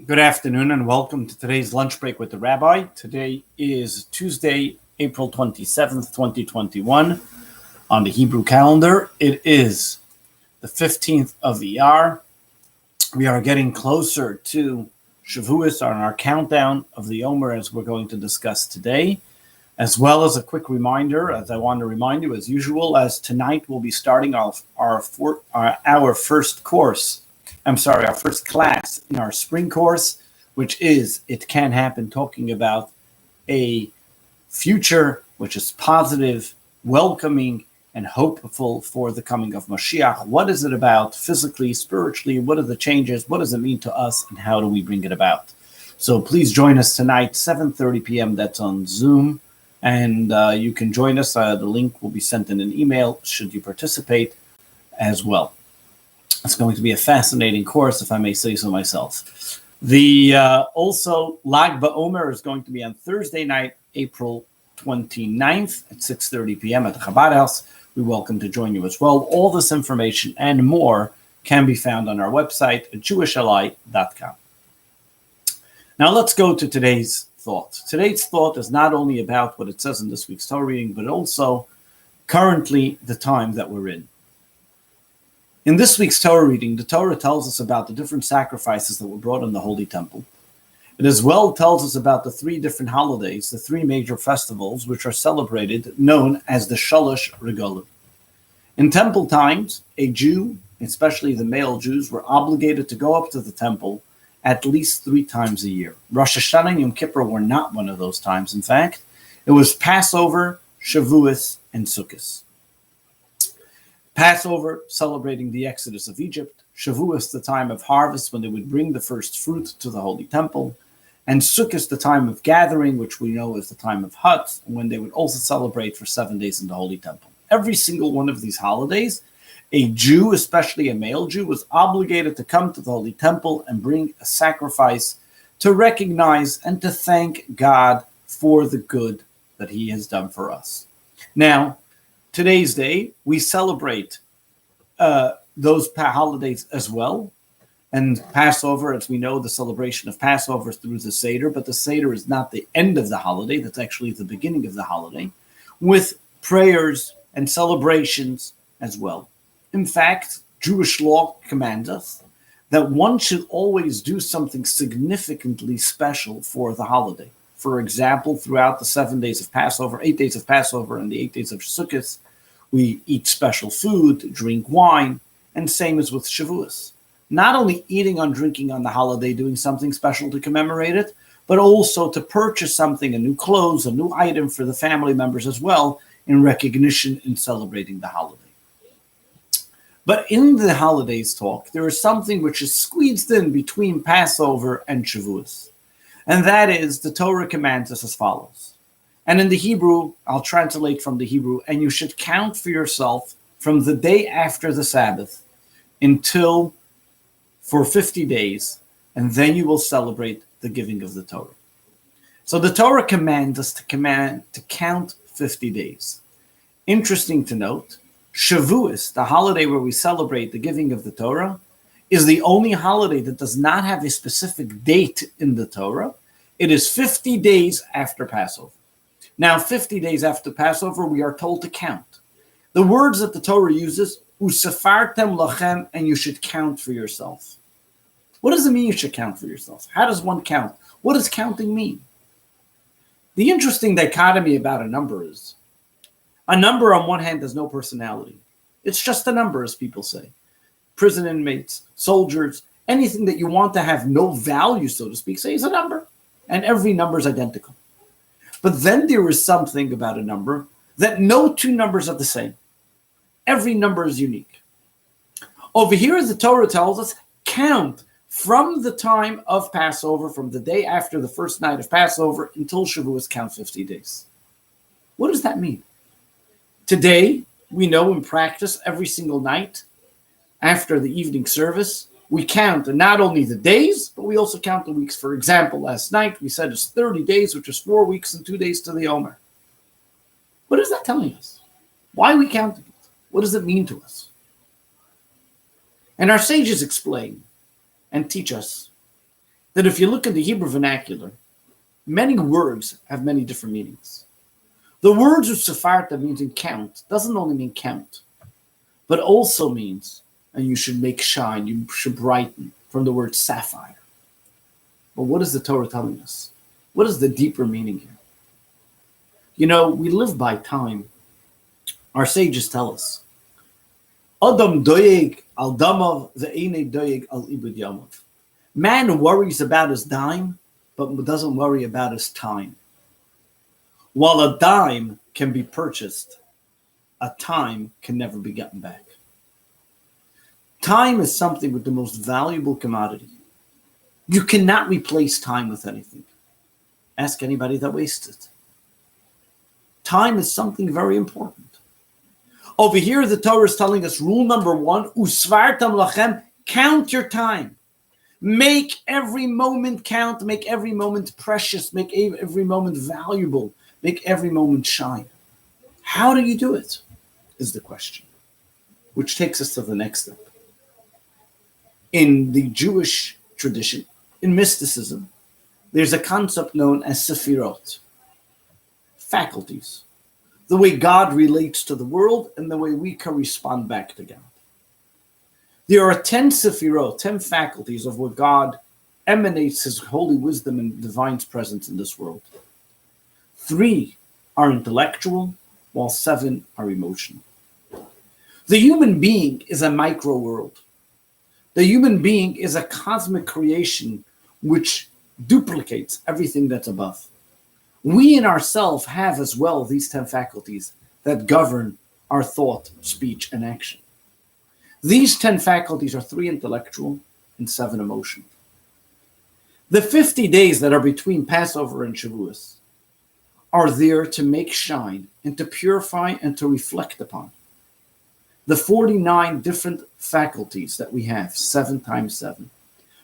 Good afternoon and welcome to today's lunch break with the Rabbi. Today is Tuesday, April 27th, 2021. On the Hebrew calendar, it is the 15th of Iyar. We are getting closer to Shavuos on our countdown of the Omer, as we're going to discuss today, as well as a quick reminder, as I want to remind you, as usual, as tonight we'll be starting off our first class in our spring course, which is It Can Happen, talking about a future which is positive, welcoming, and hopeful for the coming of Mashiach. What is it about physically, spiritually? What are the changes? What does it mean to us? And how do we bring it about? So please join us tonight, 7:30 p.m. That's on Zoom. And you can join us. The link will be sent in an email should you participate as well. It's going to be a fascinating course, if I may say so myself. Also, Lag BaOmer is going to be on Thursday night, April 29th at 6:30 p.m. at the Chabad House. We're welcome to join you as well. All this information and more can be found on our website at jewishali.com. Now let's go to today's thought. Today's thought is not only about what it says in this week's Torah reading, but also currently the time that we're in. In this week's Torah reading, the Torah tells us about the different sacrifices that were brought in the Holy Temple. It as well tells us about the three different holidays, the three major festivals, which are celebrated, known as the Shalosh Regalim. In temple times, a Jew, especially the male Jews, were obligated to go up to the temple at least 3 times a year. Rosh Hashanah and Yom Kippur were not one of those times. In fact, it was Passover, Shavuos, and Sukkot. Passover, celebrating the Exodus of Egypt. Shavuos, the time of harvest, when they would bring the first fruit to the Holy Temple. And Sukkot, the time of gathering, which we know is the time of Hut, when they would also celebrate for 7 days in the Holy Temple. Every single one of these holidays, a Jew, especially a male Jew, was obligated to come to the Holy Temple and bring a sacrifice to recognize and to thank God for the good that he has done for us. Now, today's day, we celebrate those holidays as well. And Passover, as we know, the celebration of Passover is through the Seder, but the Seder is not the end of the holiday. That's actually the beginning of the holiday, with prayers and celebrations as well. In fact, Jewish law commands us that one should always do something significantly special for the holiday. For example, throughout the 7 days of Passover, 8 days of Passover, and the 8 days of Sukkot, we eat special food, drink wine, and same as with Shavuos. Not only eating and drinking on the holiday, doing something special to commemorate it, but also to purchase something, a new clothes, a new item for the family members as well, in recognition in celebrating the holiday. But in the holidays talk, there is something which is squeezed in between Passover and Shavuos. And that is, the Torah commands us as follows. And in the Hebrew, I'll translate from the Hebrew, and you should count for yourself from the day after the Sabbath for 50 days, and then you will celebrate the giving of the Torah. So the Torah commands us to count 50 days. Interesting to note, Shavuos, the holiday where we celebrate the giving of the Torah, is the only holiday that does not have a specific date in the Torah. It is 50 days after Passover. Now, 50 days after Passover, we are told to count. The words that the Torah uses, usefartem lachem, and you should count for yourself. What does it mean you should count for yourself? How does one count? What does counting mean? The interesting dichotomy about a number is, a number on one hand has no personality. It's just a number, as people say. Prison inmates, soldiers, anything that you want to have no value, so to speak, say is a number. And every number is identical. But then there is something about a number that no two numbers are the same. Every number is unique. Over here, the Torah tells us, count from the time of Passover, from the day after the first night of Passover until Shavuos, count 50 days. What does that mean? Today, we know in practice every single night after the evening service, we count not only the days, but we also count the weeks. For example, last night we said it's 30 days, which is 4 weeks and 2 days to the Omer. What is that telling us? Why are we counting it? What does it mean to us? And our sages explain and teach us that if you look at the Hebrew vernacular, many words have many different meanings. The words Usafarta means in count doesn't only mean count, but also means, and you should make shine, you should brighten, from the word sapphire. But what is the Torah telling us? What is the deeper meaning here? You know, we live by time. Our sages tell us, Adam doyeg al damav ve'ene doyeg al ibud yamav. Man worries about his dime, but doesn't worry about his time. While a dime can be purchased, a time can never be gotten back. Time is something with the most valuable commodity. You cannot replace time with anything. Ask anybody that wastes it. Time is something very important. Over here, the Torah is telling us rule number 1, usvartam lachem, count your time. Make every moment count, make every moment precious, make every moment valuable, make every moment shine. How do you do it, is the question, which takes us to the next step. In the Jewish tradition, in mysticism, there's a concept known as sefirot, faculties, the way God relates to the world and the way we correspond back to God. There are 10 sefirot, 10 faculties of where God emanates his holy wisdom and divine presence in this world. 3 are intellectual, while 7 are emotional. The human being is a micro world. The human being is a cosmic creation which duplicates everything that's above. We in ourselves have as well these 10 faculties that govern our thought, speech, and action. These 10 faculties are 3 intellectual and 7 emotional. The 50 days that are between Passover and Shavuos are there to make shine and to purify and to reflect upon the 49 different faculties that we have, 7 times 7.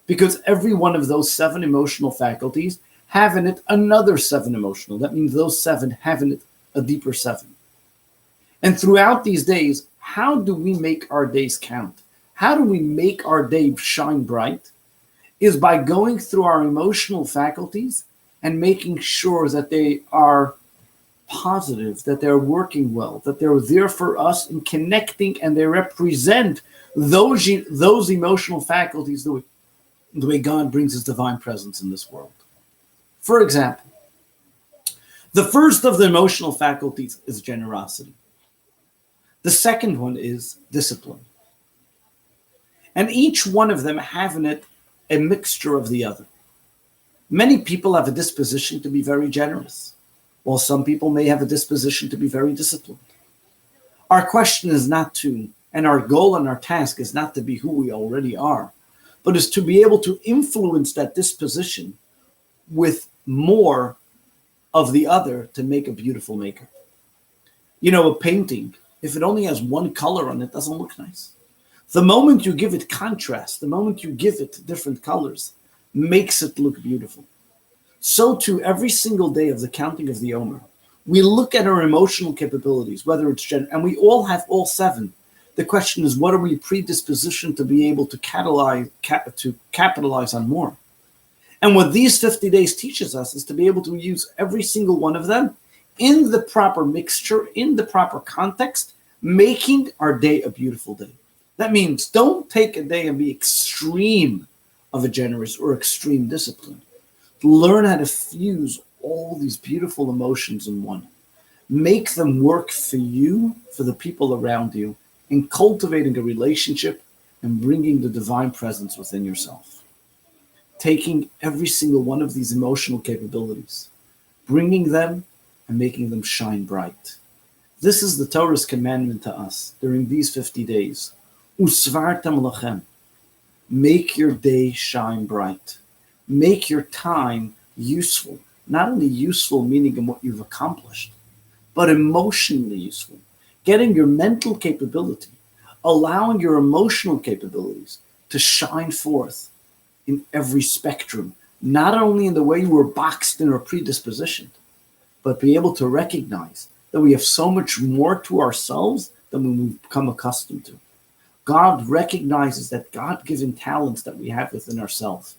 Because every one of those 7 emotional faculties have in it another 7 emotional. That means those 7 have in it a deeper 7. And throughout these days, how do we make our days count? How do we make our day shine bright? Is by going through our emotional faculties and making sure that they are positive, that they're working well, that they're there for us and connecting, and they represent those emotional faculties the way God brings his divine presence in this world. For example, the first of the emotional faculties is generosity. The second one is discipline. And each one of them have in it a mixture of the other. Many people have a disposition to be very generous, while some people may have a disposition to be very disciplined. Our question is not to, and our goal and our task is not to be who we already are, but is to be able to influence that disposition with more of the other to make a beautiful maker. You know, a painting, if it only has one color on it, doesn't look nice. The moment you give it contrast, the moment you give it different colors, makes it look beautiful. So too, every single day of the counting of the Omer, we look at our emotional capabilities, whether it's and we all have all 7. The question is, what are we predispositioned to be able to capitalize on more? And what these 50 days teaches us is to be able to use every single one of them in the proper mixture, in the proper context, making our day a beautiful day. That means don't take a day and be extreme of a generous or extreme discipline. Learn how to fuse all these beautiful emotions in one. Make them work for you, for the people around you, in cultivating a relationship and bringing the divine presence within yourself. Taking every single one of these emotional capabilities, bringing them and making them shine bright. This is the Torah's commandment to us during these 50 days. Usvartam lachem. Make your day shine bright. Make your time useful. Not only useful, meaning in what you've accomplished, but emotionally useful. Getting your mental capability, allowing your emotional capabilities to shine forth in every spectrum, not only in the way you were boxed in or predispositioned, but be able to recognize that we have so much more to ourselves than we've become accustomed to. God recognizes that God-given talents that we have within ourselves,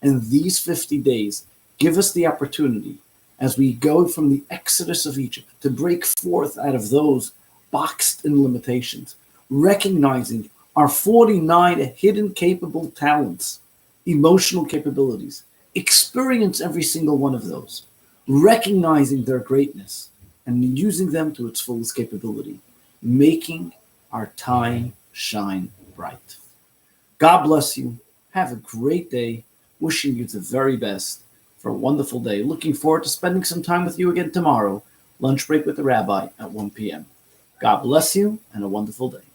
And these 50 days give us the opportunity, as we go from the exodus of Egypt, to break forth out of those boxed in limitations, recognizing our 49 hidden capable talents, emotional capabilities, experience every single one of those, recognizing their greatness and using them to its fullest capability, making our time shine bright. God bless you. Have a great day. Wishing you the very best for a wonderful day. Looking forward to spending some time with you again tomorrow. Lunch break with the Rabbi at 1 p.m. God bless you and a wonderful day.